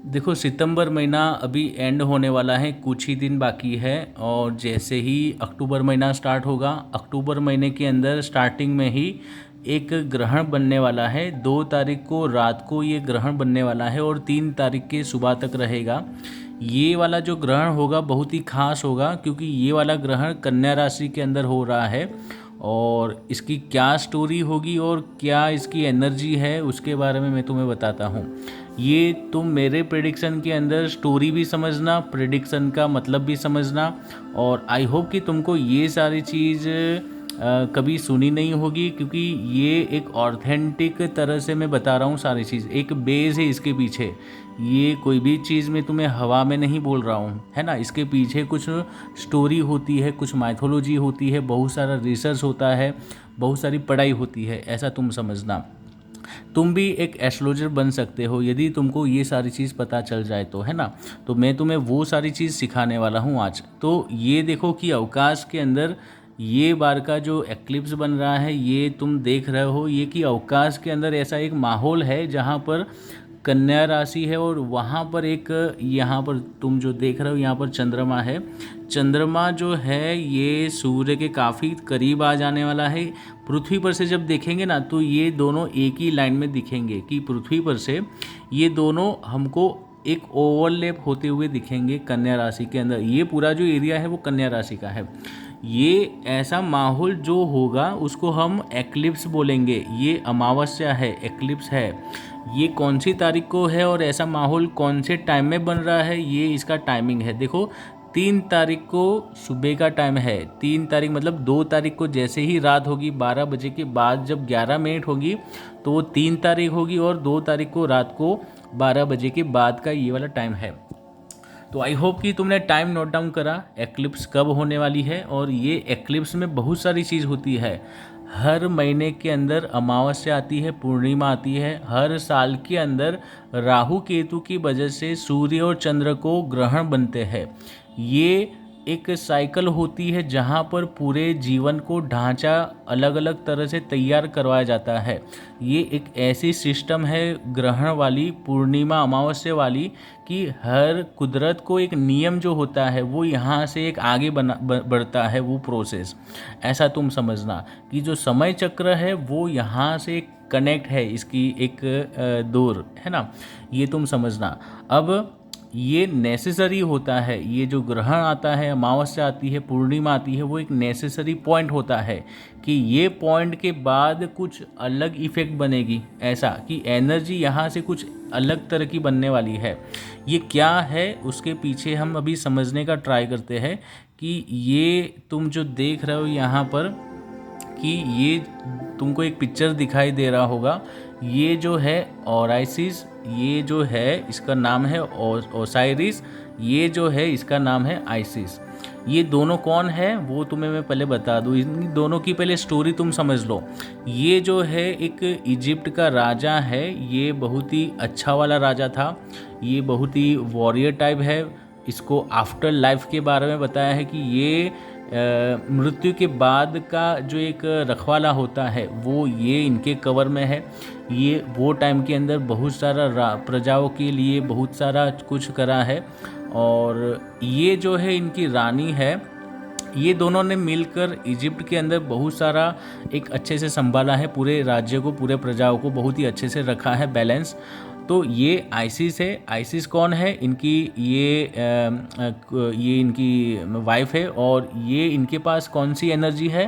देखो, सितंबर महीना अभी एंड होने वाला है, कुछ ही दिन बाकी है। और जैसे ही अक्टूबर महीना स्टार्ट होगा, अक्टूबर महीने के अंदर स्टार्टिंग में ही एक ग्रहण बनने वाला है। 2 तारीख को रात को ये ग्रहण बनने वाला है और 3 तारीख के सुबह तक रहेगा। ये वाला जो ग्रहण होगा बहुत ही खास होगा, क्योंकि ये वाला ग्रहण कन्या राशि के अंदर हो रहा है। और इसकी क्या स्टोरी होगी और क्या इसकी एनर्जी है, उसके बारे में मैं तुम्हें बताता हूँ। ये तुम मेरे प्रेडिक्शन के अंदर स्टोरी भी समझना, प्रेडिक्शन का मतलब भी समझना। और आई होप कि तुमको ये सारी चीज़ कभी सुनी नहीं होगी, क्योंकि ये एक ऑथेंटिक तरह से मैं बता रहा हूँ सारी चीज़। एक बेस है इसके पीछे। ये कोई भी चीज़ मैं तुम्हें हवा में नहीं बोल रहा हूँ, है ना। इसके पीछे कुछ स्टोरी होती है, कुछ माइथोलॉजी होती है, बहुत सारा रिसर्च होता है, बहुत सारी पढ़ाई होती है, ऐसा तुम समझना। तुम भी एक एस्ट्रोलॉजर बन सकते हो यदि तुमको ये सारी चीज़ पता चल जाए तो, है ना। तो मैं तुम्हें वो सारी चीज़ सिखाने वाला हूँ आज। तो ये देखो कि अवकाश के अंदर ये बार का जो एक्लिप्स बन रहा है, ये तुम देख रहे हो, ये कि अवकाश के अंदर ऐसा एक माहौल है जहाँ पर कन्या राशि है और वहाँ पर एक, यहाँ पर तुम जो देख रहे हो यहाँ पर चंद्रमा है। चंद्रमा जो है ये सूर्य के काफ़ी करीब आ जाने वाला है। पृथ्वी पर से जब देखेंगे ना तो ये दोनों एक ही लाइन में दिखेंगे, कि पृथ्वी पर से ये दोनों हमको एक ओवरलैप होते हुए दिखेंगे कन्या राशि के अंदर। ये पूरा जो एरिया है वो कन्या राशि का है। ये ऐसा माहौल जो होगा उसको हम एक्लिप्स बोलेंगे। ये अमावस्या है, एक्लिप्स है। ये कौन सी तारीख को है और ऐसा माहौल कौन से टाइम में बन रहा है, ये इसका टाइमिंग है। देखो, 3 तारीख को सुबह का टाइम है। 3 तारीख मतलब 2 तारीख को जैसे ही रात होगी 12 बजे के बाद जब 11 मिनट होगी तो वो 3 तारीख होगी, और 2 तारीख को रात को 12 बजे के बाद का ये वाला टाइम है। तो आई होप कि तुमने टाइम नोट डाउन करा, एक्लिप्स कब होने वाली है। और ये एक्लिप्स में बहुत सारी चीज़ होती है। हर महीने के अंदर अमावस्या आती है, पूर्णिमा आती है। हर साल के अंदर राहु केतु की वजह से सूर्य और चंद्र को ग्रहण बनते हैं। ये एक साइकिल होती है जहाँ पर पूरे जीवन को ढांचा अलग अलग तरह से तैयार करवाया जाता है। ये एक ऐसी सिस्टम है ग्रहण वाली, पूर्णिमा अमावस्या वाली, कि हर कुदरत को एक नियम जो होता है वो यहाँ से एक आगे बढ़ता है वो प्रोसेस। ऐसा तुम समझना कि जो समय चक्र है वो यहाँ से एक कनेक्ट है, इसकी एक दौर है ना, ये तुम समझना। अब ये नेसेसरी होता है, ये जो ग्रहण आता है, अमावस्या आती है, पूर्णिमा आती है, वो एक नेसेसरी पॉइंट होता है कि ये पॉइंट के बाद कुछ अलग इफेक्ट बनेगी। ऐसा कि एनर्जी यहाँ से कुछ अलग तरह की बनने वाली है। ये क्या है उसके पीछे हम अभी समझने का ट्राई करते हैं। कि ये तुम जो देख रहे हो यहाँ पर, कि ये तुमको एक पिक्चर दिखाई दे रहा होगा, ये जो है ओराइसिस, ये जो है इसका नाम है ओसाइरिस, ये जो है इसका नाम है आइसिस। ये दोनों कौन है वो तुम्हें मैं पहले बता दूँ। इन दोनों की पहले स्टोरी तुम समझ लो। ये जो है एक इजिप्ट का राजा है। ये बहुत ही अच्छा वाला राजा था। ये बहुत ही वॉरियर टाइप है। इसको आफ्टर लाइफ के बारे में बताया है कि ये मृत्यु के बाद का जो एक रखवाला होता है वो ये इनके कवर में है। ये वो टाइम के अंदर बहुत सारा प्रजाओं के लिए बहुत सारा कुछ करा है। और ये जो है इनकी रानी है। ये दोनों ने मिलकर इजिप्ट के अंदर बहुत सारा एक अच्छे से संभाला है, पूरे राज्य को, पूरे प्रजाओं को बहुत ही अच्छे से रखा है बैलेंस। तो ये आइसिस है। आइसिस कौन है? इनकी ये इनकी वाइफ है। और ये इनके पास कौन सी एनर्जी है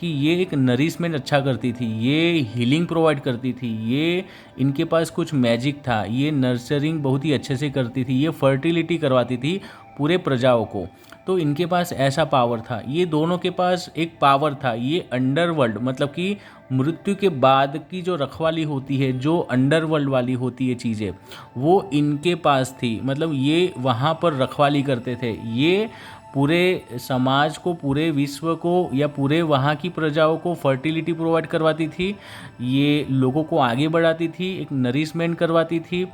कि ये एक नरिशमेंट अच्छा करती थी, ये हीलिंग प्रोवाइड करती थी, ये इनके पास कुछ मैजिक था, ये नर्सरिंग बहुत ही अच्छे से करती थी, ये फर्टिलिटी करवाती थी पूरे प्रजाओं को। तो इनके पास ऐसा पावर था। ये दोनों के पास एक पावर था। ये अंडरवर्ल्ड मतलब कि मृत्यु के बाद की जो रखवाली होती है, जो अंडरवर्ल्ड वाली होती है चीज़ें, वो इनके पास थी। मतलब ये वहाँ पर रखवाली करते थे। ये पूरे समाज को, पूरे विश्व को या पूरे वहाँ की प्रजाओं को फर्टिलिटी प्रोवाइड करवाती थी। ये लोगों को आगे बढ़ाती थी, एक नरिशमेंट करवाती थी,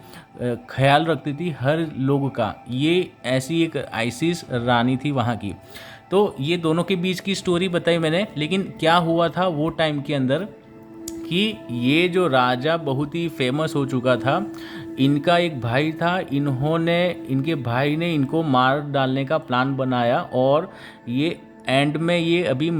ख्याल रखती थी हर लोग का। ये ऐसी एक आइसिस रानी थी वहाँ की। तो ये दोनों के बीच की स्टोरी बताई मैंने। लेकिन क्या हुआ था वो टाइम के अंदर कि ये जो राजा बहुत ही फेमस हो चुका था, इनका एक भाई था, इनके भाई ने इनको मार डालने का प्लान बनाया और ये एंड में ये अभी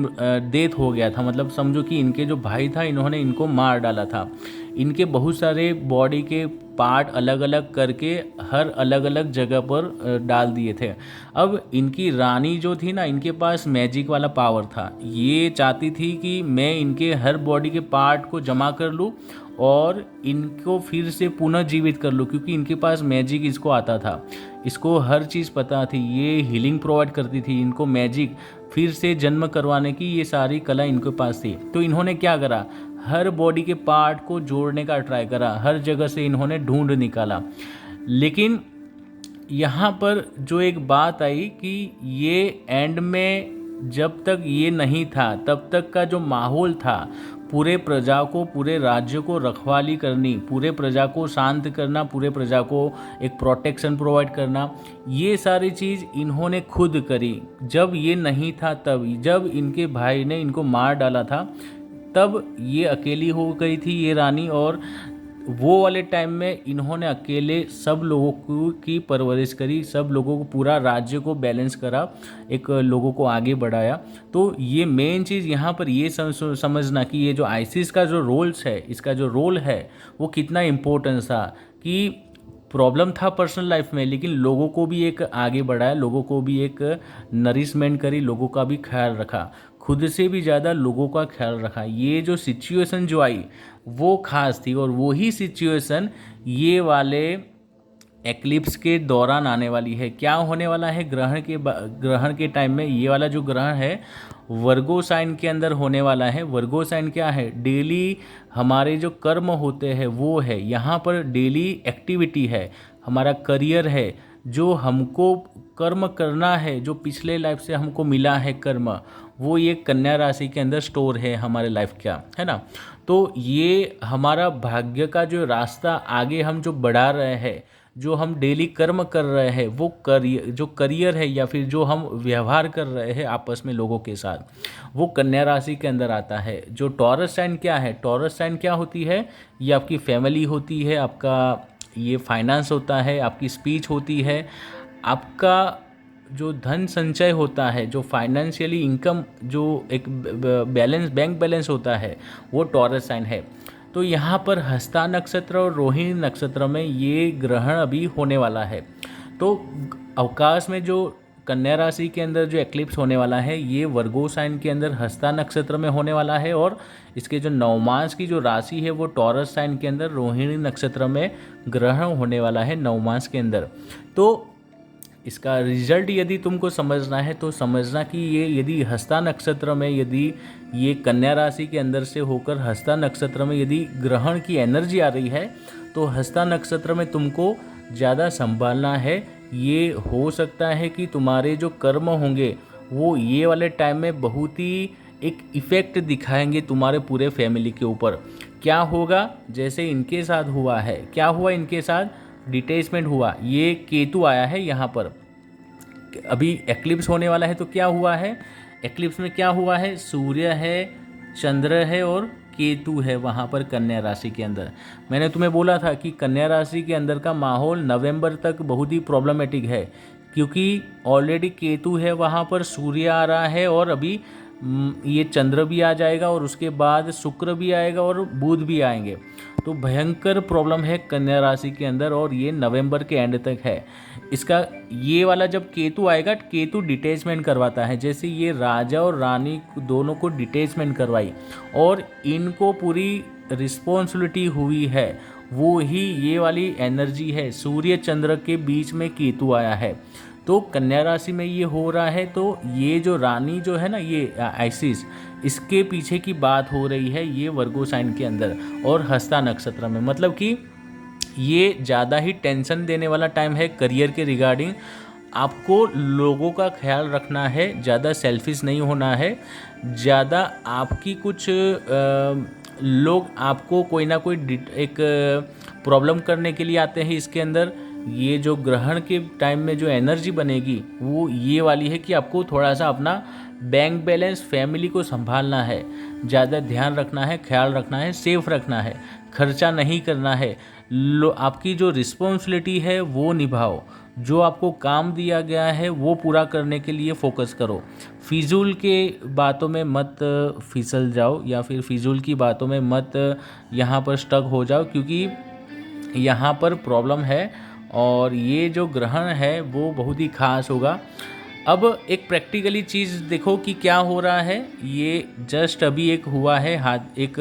डेथ हो गया था। मतलब समझो कि इनके जो भाई था इन्होंने इनको मार डाला था। इनके बहुत सारे बॉडी के पार्ट अलग अलग करके हर अलग अलग जगह पर डाल दिए थे। अब इनकी रानी जो थी ना, इनके पास मैजिक वाला पावर था। ये चाहती थी कि मैं इनके हर बॉडी के पार्ट को जमा कर लूँ और इनको फिर से पुनर्जीवित कर लूँ, क्योंकि इनके पास मैजिक इसको आता था, इसको हर चीज़ पता थी। ये हीलिंग प्रोवाइड करती थी, इनको मैजिक फिर से जन्म करवाने की ये सारी कला इनके पास थी। तो इन्होंने क्या करा, हर बॉडी के पार्ट को जोड़ने का ट्राई करा, हर जगह से इन्होंने ढूंढ निकाला। लेकिन यहाँ पर जो एक बात आई कि ये एंड में जब तक ये नहीं था तब तक का जो माहौल था, पूरे प्रजा को, पूरे राज्य को रखवाली करनी, पूरे प्रजा को शांत करना, पूरे प्रजा को एक प्रोटेक्शन प्रोवाइड करना, ये सारी चीज़ इन्होंने खुद करी। जब ये नहीं था तब, जब इनके भाई ने इनको मार डाला था तब ये अकेली हो गई थी ये रानी, और वो वाले टाइम में इन्होंने अकेले सब लोगों की परवरिश करी, सब लोगों को, पूरा राज्य को बैलेंस करा, एक लोगों को आगे बढ़ाया। तो ये मेन चीज़ यहाँ पर ये समझना कि ये जो आइसिस का जो रोल्स है, इसका जो रोल है वो कितना इम्पोर्टेंस था, कि प्रॉब्लम था पर्सनल लाइफ में, लेकिन लोगों को भी एक आगे बढ़ाया, लोगों को भी एक नरिशमेंट करी, लोगों का भी ख्याल रखा, खुद से भी ज़्यादा लोगों का ख्याल रखा। ये जो सिचुएशन जो आई वो खास थी, और वही सिचुएशन ये वाले एक्लिप्स के दौरान आने वाली है। क्या होने वाला है ग्रहण के टाइम में, ये वाला जो ग्रहण है वर्गो साइन के अंदर होने वाला है। वर्गो साइन क्या है, डेली हमारे जो कर्म होते हैं वो है, यहाँ पर डेली एक्टिविटी है, हमारा करियर है, जो हमको कर्म करना है, जो पिछले लाइफ से हमको मिला है कर्म, वो ये कन्या राशि के अंदर स्टोर है हमारे लाइफ का, है ना। तो ये हमारा भाग्य का जो रास्ता आगे हम जो बढ़ा रहे हैं, जो हम डेली कर्म कर रहे हैं, वो करियर है, या फिर जो हम व्यवहार कर रहे हैं आपस में लोगों के साथ, वो कन्या राशि के अंदर आता है। जो टॉरस साइन क्या है, टॉरस साइन क्या होती है, ये आपकी फैमिली होती है, आपका ये फाइनेंस होता है, आपकी स्पीच होती है, आपका जो धन संचय होता है, जो फाइनेंशियली इनकम, जो एक बैंक बैलेंस होता है, वो टॉरस साइन है। तो यहाँ पर हस्ता नक्षत्र और रोहिणी नक्षत्र में ये ग्रहण अभी होने वाला है। तो अवकाश में जो कन्या राशि के अंदर जो एक्लिप्स होने वाला है, ये वर्गो साइन के अंदर हस्ता नक्षत्र में होने वाला है, और इसके जो नवमास की जो राशि है वो टॉरस साइन के अंदर रोहिणी नक्षत्र में ग्रहण होने वाला है नवमास के अंदर। तो इसका रिजल्ट यदि तुमको समझना है तो समझना कि ये यदि हस्ता नक्षत्र में, यदि ये कन्या राशि के अंदर से होकर हस्ता नक्षत्र में यदि ग्रहण की एनर्जी आ रही है, तो हस्ता नक्षत्र में तुमको ज़्यादा संभालना है। ये हो सकता है कि तुम्हारे जो कर्म होंगे वो ये वाले टाइम में बहुत ही एक इफ़ेक्ट दिखाएंगे तुम्हारे पूरे फैमिली के ऊपर। क्या होगा, जैसे इनके साथ हुआ है, क्या हुआ इनके साथ, डिटैचमेंट हुआ, ये केतु आया है यहाँ पर, अभी एक्लिप्स होने वाला है। तो क्या हुआ है, एक्लिप्स में क्या हुआ है, सूर्य है, चंद्र है और केतु है वहाँ पर कन्या राशि के अंदर। मैंने तुम्हें बोला था कि कन्या राशि के अंदर का माहौल नवंबर तक बहुत ही प्रॉब्लमेटिक है, क्योंकि ऑलरेडी केतु है वहाँ पर, सूर्य आ रहा है, और अभी ये चंद्र भी आ जाएगा, और उसके बाद शुक्र भी आएगा और बुध भी आएंगे। तो भयंकर प्रॉब्लम है कन्या राशि के अंदर, और ये नवंबर के एंड तक है इसका। ये वाला जब केतु आएगा, केतु डिटैचमेंट करवाता है, जैसे ये राजा और रानी दोनों को डिटैचमेंट करवाई और इनको पूरी रिस्पॉन्सिबिलिटी हुई है, वो ही ये वाली एनर्जी है। सूर्य चंद्र के बीच में केतु आया है, तो कन्या राशि में ये हो रहा है। तो ये जो रानी जो है ना, ये आइसिस, इसके पीछे की बात हो रही है ये वर्गो साइन के अंदर और हस्ता नक्षत्र में। मतलब कि ये ज़्यादा ही टेंशन देने वाला टाइम है करियर के रिगार्डिंग। आपको लोगों का ख्याल रखना है, ज़्यादा सेल्फिश नहीं होना है, ज़्यादा आपकी कुछ लोग आपको कोई ना कोई एक प्रॉब्लम करने के लिए आते हैं इसके अंदर। ये जो ग्रहण के टाइम में जो एनर्जी बनेगी वो ये वाली है कि आपको थोड़ा सा अपना बैंक बैलेंस, फैमिली को संभालना है, ज़्यादा ध्यान रखना है, ख्याल रखना है, सेफ रखना है, खर्चा नहीं करना है। आपकी जो रिस्पॉन्सिबिलिटी है वो निभाओ, जो आपको काम दिया गया है वो पूरा करने के लिए फोकस करो। फिजूल के बातों में मत फिसल जाओ या फिर फिजूल की बातों में मत यहाँ पर स्टक हो जाओ, क्योंकि यहाँ पर प्रॉब्लम है और ये जो ग्रहण है वो बहुत ही खास होगा। अब एक प्रैक्टिकली चीज़ देखो कि क्या हो रहा है। ये जस्ट अभी एक हुआ है हाथ एक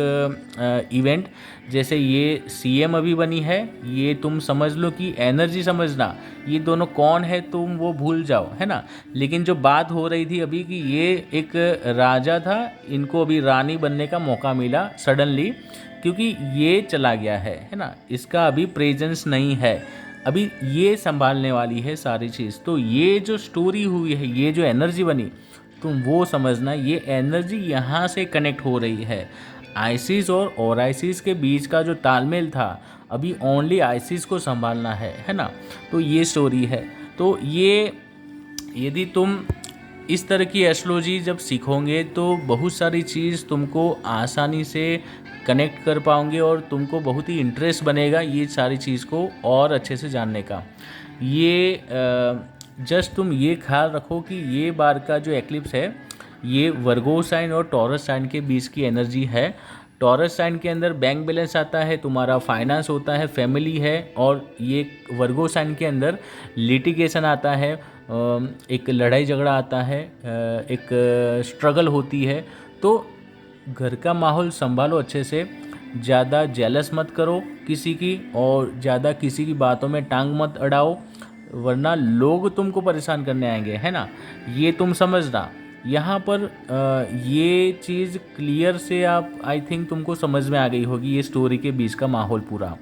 इवेंट, जैसे ये सीएम अभी बनी है, ये तुम समझ लो कि एनर्जी समझना, ये दोनों कौन है तुम वो भूल जाओ, है ना। लेकिन जो बात हो रही थी अभी कि ये एक राजा था, इनको अभी रानी बनने का मौका मिला सडनली, क्योंकि ये चला गया है ना, इसका अभी प्रेजेंस नहीं है, अभी ये संभालने वाली है सारी चीज़। तो ये जो स्टोरी हुई है, ये जो एनर्जी बनी, तुम वो समझना, ये एनर्जी यहाँ से कनेक्ट हो रही है। आइसिस और ओराइसिस के बीच का जो तालमेल था, अभी ओनली आइसिस को संभालना है ना। तो ये स्टोरी है। तो ये यदि तुम इस तरह की एस्ट्रोलॉजी जब सीखोगे तो बहुत सारी चीज़ तुमको आसानी से कनेक्ट कर पाओगे और तुमको बहुत ही इंटरेस्ट बनेगा ये सारी चीज़ को और अच्छे से जानने का। ये जस्ट तुम ये ख्याल रखो कि ये बार का जो एक्लिप्स है ये वर्गो साइन और टॉरस साइन के बीच की एनर्जी है। टॉरस साइन के अंदर बैंक बैलेंस आता है, तुम्हारा फाइनेंस होता है, फैमिली है, और ये वर्गो साइन के अंदर लिटिगेशन आता है, एक लड़ाई झगड़ा आता है, एक स्ट्रगल होती है। तो घर का माहौल संभालो अच्छे से, ज़्यादा जेलस मत करो किसी की और ज़्यादा किसी की बातों में टांग मत अड़ाओ, वरना लोग तुमको परेशान करने आएंगे, है ना। ये तुम समझना यहाँ पर ये चीज़ क्लियर से आप आई थिंक तुमको समझ में आ गई होगी, ये स्टोरी के बीच का माहौल पूरा।